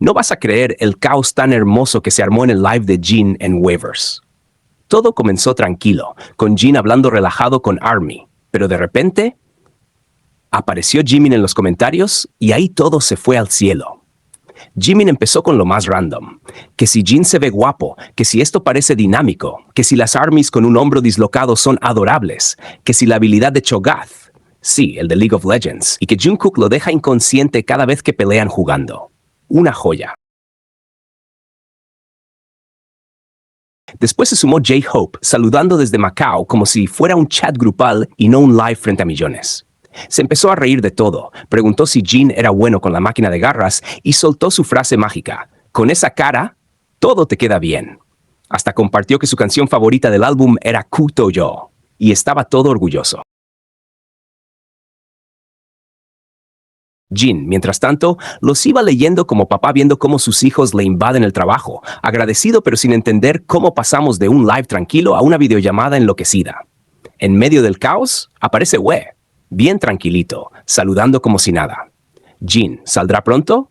No vas a creer el caos tan hermoso que se armó en el live de Jin en Weverse. Todo comenzó tranquilo, con Jin hablando relajado con Army, pero de repente apareció Jimin en los comentarios y ahí todo se fue al cielo. Jimin empezó con lo más random, que si Jin se ve guapo, que si esto parece dinámico, que si las armies con un hombro dislocado son adorables, que si la habilidad de Cho'Gath, sí, el de League of Legends, y que Jungkook lo deja inconsciente cada vez que pelean jugando. Una joya. Después se sumó J-Hope, saludando desde Macao como si fuera un chat grupal y no un live frente a millones. Se empezó a reír de todo, preguntó si Jin era bueno con la máquina de garras y soltó su frase mágica: con esa cara, todo te queda bien. Hasta compartió que su canción favorita del álbum era Kuto Yo, y estaba todo orgulloso. Jin, mientras tanto, los iba leyendo como papá viendo cómo sus hijos le invaden el trabajo, agradecido pero sin entender cómo pasamos de un live tranquilo a una videollamada enloquecida. En medio del caos, aparece Wei, bien tranquilito, saludando como si nada. Jin, ¿saldrá pronto?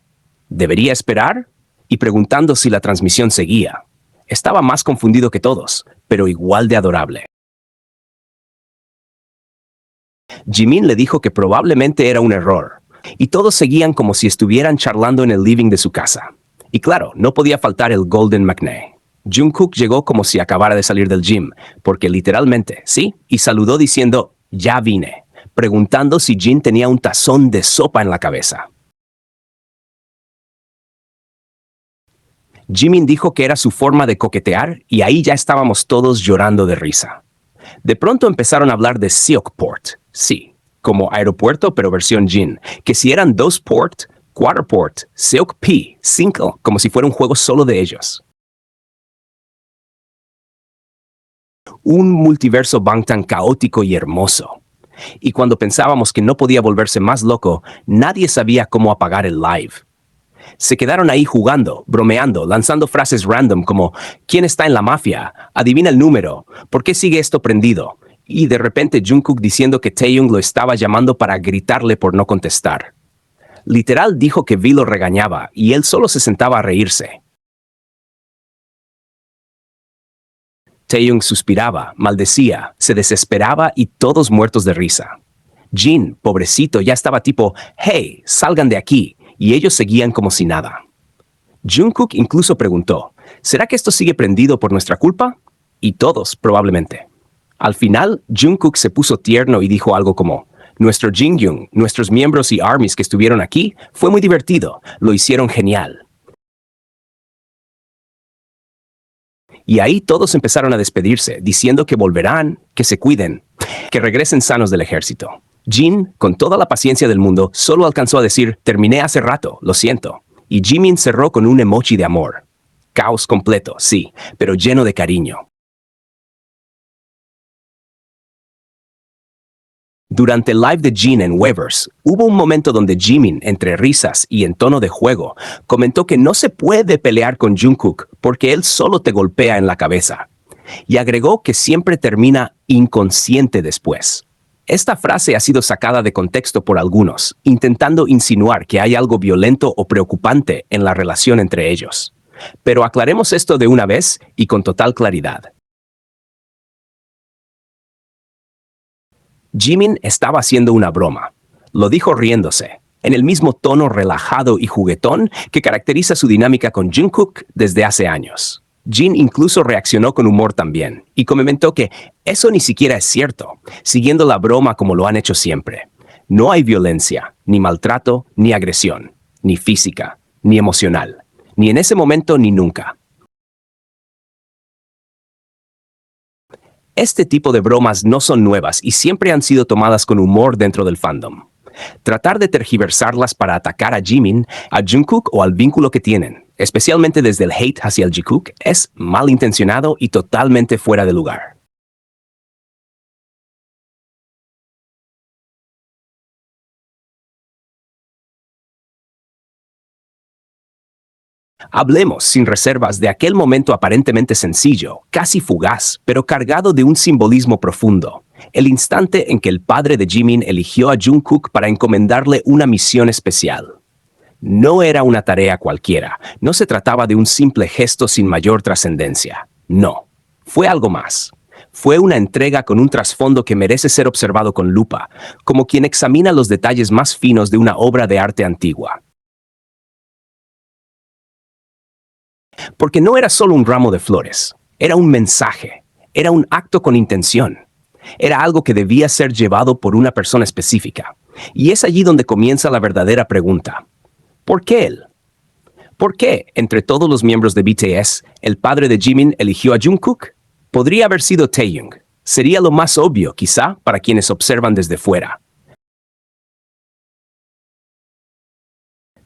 ¿Debería esperar? Y preguntando si la transmisión seguía. Estaba más confundido que todos, pero igual de adorable. Jimin le dijo que probablemente era un error, y todos seguían como si estuvieran charlando en el living de su casa. Y claro, no podía faltar el Golden McNay. Jungkook llegó como si acabara de salir del gym, porque literalmente, sí, y saludó diciendo, ya vine, preguntando si Jin tenía un tazón de sopa en la cabeza. Jimin dijo que era su forma de coquetear y ahí ya estábamos todos llorando de risa. De pronto empezaron a hablar de Seokport, sí, como aeropuerto pero versión Jin, que si eran 2-port, 4-port, Seokp, 5, como si fuera un juego solo de ellos. Un multiverso Bangtan caótico y hermoso. Y cuando pensábamos que no podía volverse más loco, nadie sabía cómo apagar el live. Se quedaron ahí jugando, bromeando, lanzando frases random como ¿quién está en la mafia? Adivina el número. ¿Por qué sigue esto prendido? Y de repente Jungkook diciendo que Taeyong lo estaba llamando para gritarle por no contestar. Literal dijo que V lo regañaba y él solo se sentaba a reírse. Taeyong suspiraba, maldecía, se desesperaba y todos muertos de risa. Jin, pobrecito, ya estaba tipo, hey, salgan de aquí, y ellos seguían como si nada. Jungkook incluso preguntó, ¿será que esto sigue prendido por nuestra culpa? Y todos, probablemente. Al final, Jungkook se puso tierno y dijo algo como, nuestro Jingyung, nuestros miembros y armies que estuvieron aquí, fue muy divertido, lo hicieron genial. Y ahí todos empezaron a despedirse, diciendo que volverán, que se cuiden, que regresen sanos del ejército. Jin, con toda la paciencia del mundo, solo alcanzó a decir, terminé hace rato, lo siento. Y Jimin cerró con un emoji de amor. Caos completo, sí, pero lleno de cariño. Durante el live de Jin en Weverse, hubo un momento donde Jimin, entre risas y en tono de juego, comentó que no se puede pelear con Jungkook porque él solo te golpea en la cabeza. Y agregó que siempre termina inconsciente después. Esta frase ha sido sacada de contexto por algunos, intentando insinuar que hay algo violento o preocupante en la relación entre ellos. Pero aclaremos esto de una vez y con total claridad. Jimin estaba haciendo una broma. Lo dijo riéndose, en el mismo tono relajado y juguetón que caracteriza su dinámica con Jungkook desde hace años. Jin incluso reaccionó con humor también, y comentó que eso ni siquiera es cierto, siguiendo la broma como lo han hecho siempre. No hay violencia, ni maltrato, ni agresión, ni física, ni emocional, ni en ese momento ni nunca. Este tipo de bromas no son nuevas y siempre han sido tomadas con humor dentro del fandom. Tratar de tergiversarlas para atacar a Jimin, a Jungkook o al vínculo que tienen, especialmente desde el hate hacia el Jikook, es malintencionado y totalmente fuera de lugar. Hablemos sin reservas de aquel momento aparentemente sencillo, casi fugaz, pero cargado de un simbolismo profundo. El instante en que el padre de Jimin eligió a Jungkook para encomendarle una misión especial. No era una tarea cualquiera, no se trataba de un simple gesto sin mayor trascendencia. No, fue algo más. Fue una entrega con un trasfondo que merece ser observado con lupa, como quien examina los detalles más finos de una obra de arte antigua. Porque no era solo un ramo de flores, era un mensaje, era un acto con intención. Era algo que debía ser llevado por una persona específica. Y es allí donde comienza la verdadera pregunta. ¿Por qué él? ¿Por qué, entre todos los miembros de BTS, el padre de Jimin eligió a Jungkook? Podría haber sido Taeyong. Sería lo más obvio, quizá, para quienes observan desde fuera.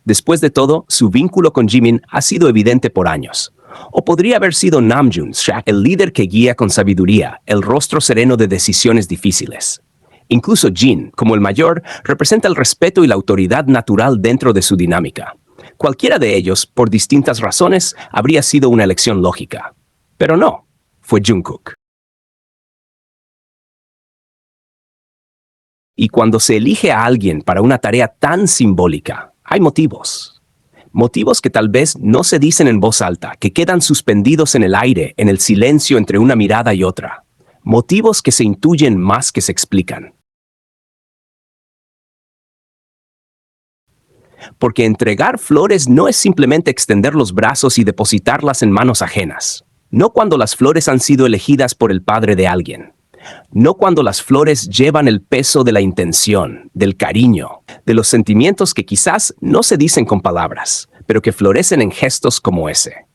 Después de todo, su vínculo con Jimin ha sido evidente por años. O podría haber sido Namjoon, el líder que guía con sabiduría, el rostro sereno de decisiones difíciles. Incluso Jin, como el mayor, representa el respeto y la autoridad natural dentro de su dinámica. Cualquiera de ellos, por distintas razones, habría sido una elección lógica. Pero no, fue Jungkook. Y cuando se elige a alguien para una tarea tan simbólica, hay motivos. Motivos que tal vez no se dicen en voz alta, que quedan suspendidos en el aire, en el silencio entre una mirada y otra. Motivos que se intuyen más que se explican. Porque entregar flores no es simplemente extender los brazos y depositarlas en manos ajenas. No cuando las flores han sido elegidas por el padre de alguien. No cuando las flores llevan el peso de la intención, del cariño, de los sentimientos que quizás no se dicen con palabras, pero que florecen en gestos como ese.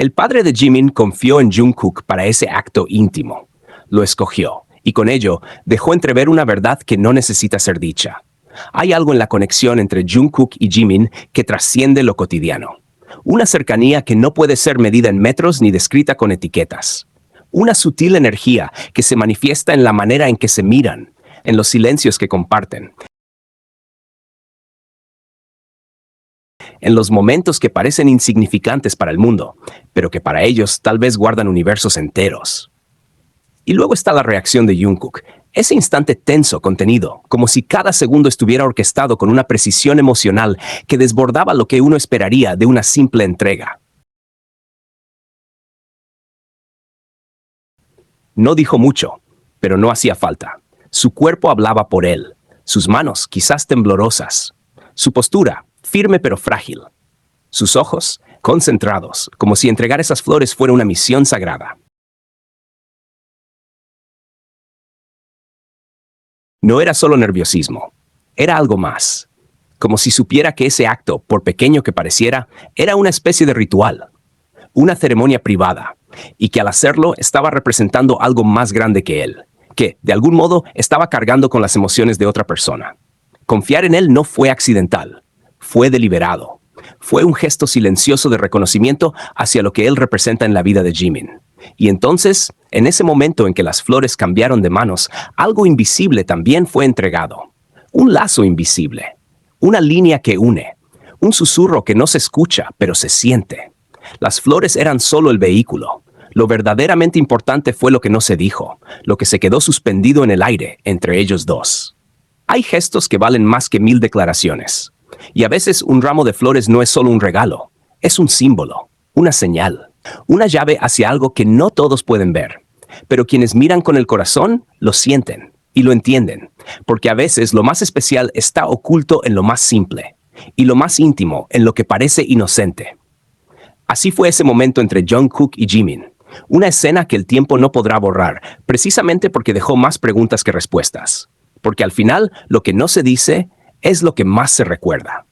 El padre de Jimin confió en Jungkook para ese acto íntimo. Lo escogió, y con ello dejó entrever una verdad que no necesita ser dicha. Hay algo en la conexión entre Jungkook y Jimin que trasciende lo cotidiano. Una cercanía que no puede ser medida en metros ni descrita con etiquetas. Una sutil energía que se manifiesta en la manera en que se miran, en los silencios que comparten, en los momentos que parecen insignificantes para el mundo, pero que para ellos tal vez guardan universos enteros. Y luego está la reacción de Jungkook, ese instante tenso, contenido, como si cada segundo estuviera orquestado con una precisión emocional que desbordaba lo que uno esperaría de una simple entrega. No dijo mucho, pero no hacía falta. Su cuerpo hablaba por él, sus manos quizás temblorosas, su postura firme pero frágil, sus ojos concentrados, como si entregar esas flores fuera una misión sagrada. No era solo nerviosismo, era algo más, como si supiera que ese acto, por pequeño que pareciera, era una especie de ritual, una ceremonia privada, y que al hacerlo estaba representando algo más grande que él, que, de algún modo, estaba cargando con las emociones de otra persona. Confiar en él no fue accidental, fue deliberado. Fue un gesto silencioso de reconocimiento hacia lo que él representa en la vida de Jimin. Y entonces, en ese momento en que las flores cambiaron de manos, algo invisible también fue entregado. Un lazo invisible, una línea que une, un susurro que no se escucha, pero se siente. Las flores eran solo el vehículo. Lo verdaderamente importante fue lo que no se dijo, lo que se quedó suspendido en el aire entre ellos dos. Hay gestos que valen más que 1000 declaraciones. Y a veces un ramo de flores no es solo un regalo, es un símbolo, una señal, una llave hacia algo que no todos pueden ver. Pero quienes miran con el corazón, lo sienten y lo entienden, porque a veces lo más especial está oculto en lo más simple, y lo más íntimo en lo que parece inocente. Así fue ese momento entre Jungkook y Jimin, una escena que el tiempo no podrá borrar, precisamente porque dejó más preguntas que respuestas. Porque al final, lo que no se dice es lo que más se recuerda.